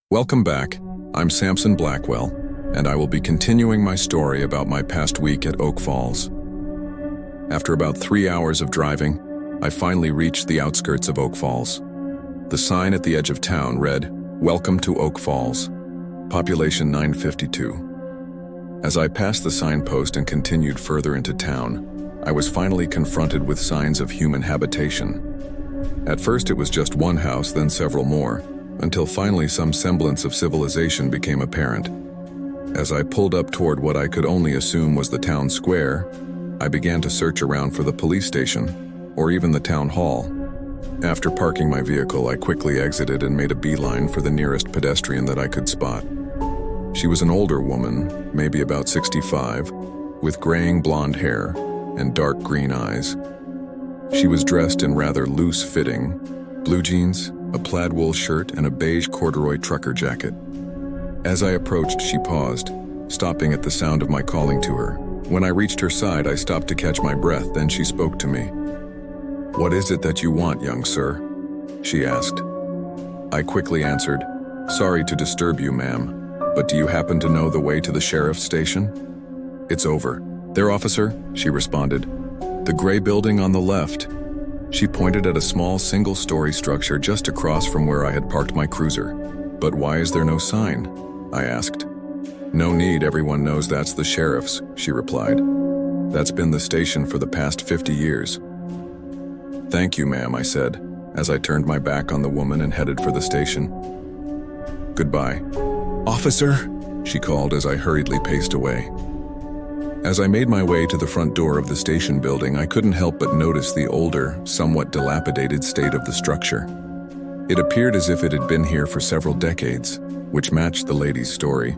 Welcome back. I'm Samson Blackwell, and I will be continuing my story about my past week at Oak Falls. After about 3 hours of driving, I finally reached the outskirts of Oak Falls. The sign at the edge of town read, "Welcome to Oak Falls, population 952. As I passed the signpost and continued further into town, I was finally confronted with signs of human habitation. At first it was just one house, then several more, until finally some semblance of civilization became apparent. As I pulled up toward what I could only assume was the town square, I began to search around for the police station, or even the town hall. After parking my vehicle, I quickly exited and made a beeline for the nearest pedestrian that I could spot. She was an older woman, maybe about 65, with graying blonde hair and dark green eyes. She was dressed in rather loose-fitting blue jeans, a plaid wool shirt, and a beige corduroy trucker jacket. As I approached, she paused, stopping at the sound of my calling to her. When I reached her side, I stopped to catch my breath, then she spoke to me. "What is it that you want, young sir?" she asked. I quickly answered, "Sorry to disturb you, ma'am, but do you happen to know the way to the sheriff's station?" "It's over there, officer," she responded. "The gray building on the left." She pointed at a small single-story structure just across from where I had parked my cruiser. "But why is there no sign?" I asked. "No need, everyone knows that's the sheriff's," she replied. "That's been the station for the past 50 years. "Thank you, ma'am," I said, as I turned my back on the woman and headed for the station. "Goodbye." "Officer," she called as I hurriedly paced away. As I made my way to the front door of the station building, I couldn't help but notice the older, somewhat dilapidated state of the structure. It appeared as if it had been here for several decades, which matched the lady's story,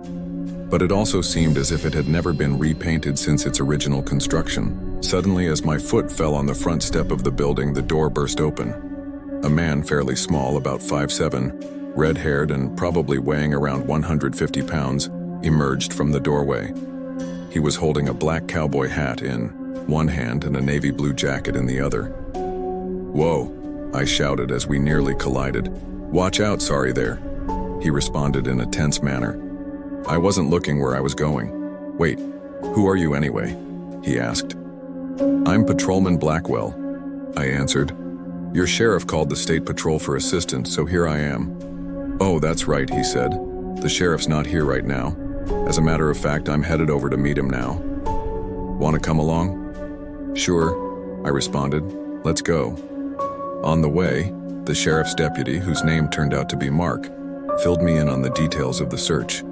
but it also seemed as if it had never been repainted since its original construction. Suddenly, as my foot fell on the front step of the building, the door burst open. A man fairly small, about 5'7", red-haired and probably weighing around 150 pounds, emerged from the doorway. He was holding a black cowboy hat in one hand and a navy blue jacket in the other. "Whoa," I shouted as we nearly collided. "Watch out, sorry there," he responded in a tense manner. I wasn't looking where I was going. "Wait, who are you anyway?" he asked. "I'm Patrolman Blackwell," I answered. "Your sheriff called the state patrol for assistance, so here I am." "Oh, that's right," he said. "The sheriff's not here right now. As a matter of fact, I'm headed over to meet him now. Want to come along?" "Sure," I responded. "Let's go." On the way, the sheriff's deputy, whose name turned out to be Mark, filled me in on the details of the search.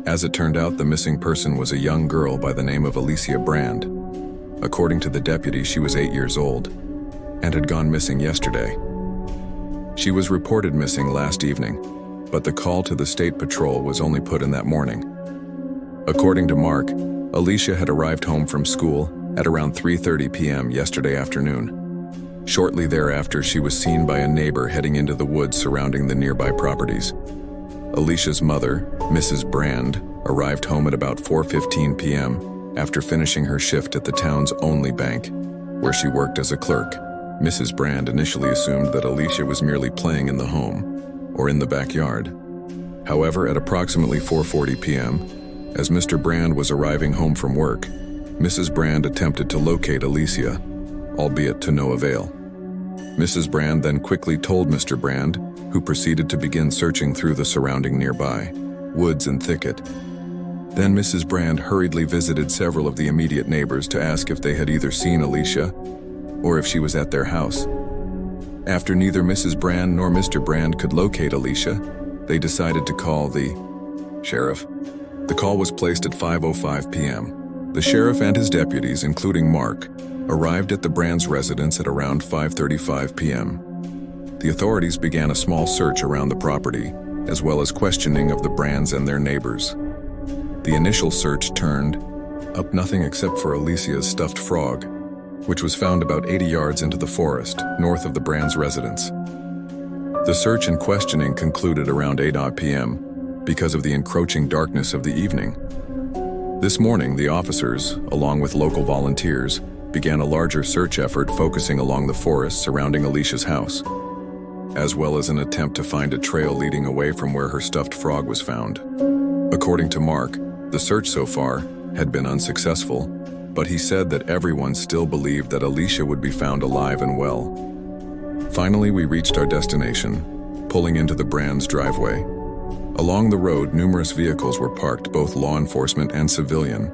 As it turned out, the missing person was a young girl by the name of Alicia Brand. According to the deputy, she was 8 years old and had gone missing yesterday. She was reported missing last evening, but the call to the state patrol was only put in that morning. According to Mark, Alicia had arrived home from school at around 3:30 p.m. yesterday afternoon. Shortly thereafter, she was seen by a neighbor heading into the woods surrounding the nearby properties. Alicia's mother, Mrs. Brand, arrived home at about 4:15 p.m. after finishing her shift at the town's only bank, where she worked as a clerk. Mrs. Brand initially assumed that Alicia was merely playing in the home or in the backyard. However, at approximately 4:40 p.m., as Mr. Brand was arriving home from work, Mrs. Brand attempted to locate Alicia, albeit to no avail. Mrs. Brand then quickly told Mr. Brand, who proceeded to begin searching through the surrounding nearby woods and thicket. Then Mrs. Brand hurriedly visited several of the immediate neighbors to ask if they had either seen Alicia or if she was at their house. After neither Mrs. Brand nor Mr. Brand could locate Alicia, they decided to call the sheriff. The call was placed at 5:05 p.m. The sheriff and his deputies, including Mark, arrived at the Brands' residence at around 5:35 p.m. The authorities began a small search around the property, as well as questioning of the Brands and their neighbors. The initial search turned up nothing except for Alicia's stuffed frog, which was found about 80 yards into the forest, north of the Brands' residence. The search and questioning concluded around 8 p.m. because of the encroaching darkness of the evening. This morning, the officers, along with local volunteers, began a larger search effort focusing along the forest surrounding Alicia's house. as well as an attempt to find a trail leading away from where her stuffed frog was found. According to Mark, the search so far had been unsuccessful, but he said that everyone still believed that Alicia would be found alive and well. Finally, we reached our destination, pulling into the Brand's driveway. Along the road, numerous vehicles were parked, both law enforcement and civilian.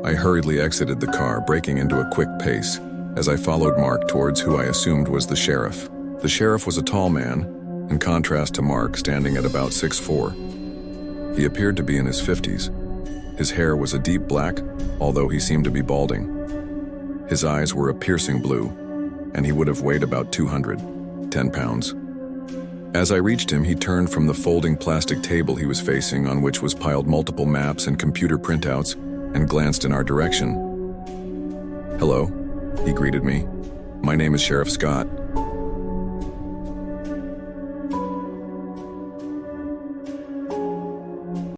I hurriedly exited the car, breaking into a quick pace, as I followed Mark towards who I assumed was the sheriff. The sheriff was a tall man, in contrast to Mark, standing at about 6'4". He appeared to be in his 50s. His hair was a deep black, although he seemed to be balding. His eyes were a piercing blue, and he would have weighed about 210 pounds. As I reached him, he turned from the folding plastic table he was facing, on which was piled multiple maps and computer printouts, and glanced in our direction. "Hello," he greeted me. "My name is Sheriff Scott.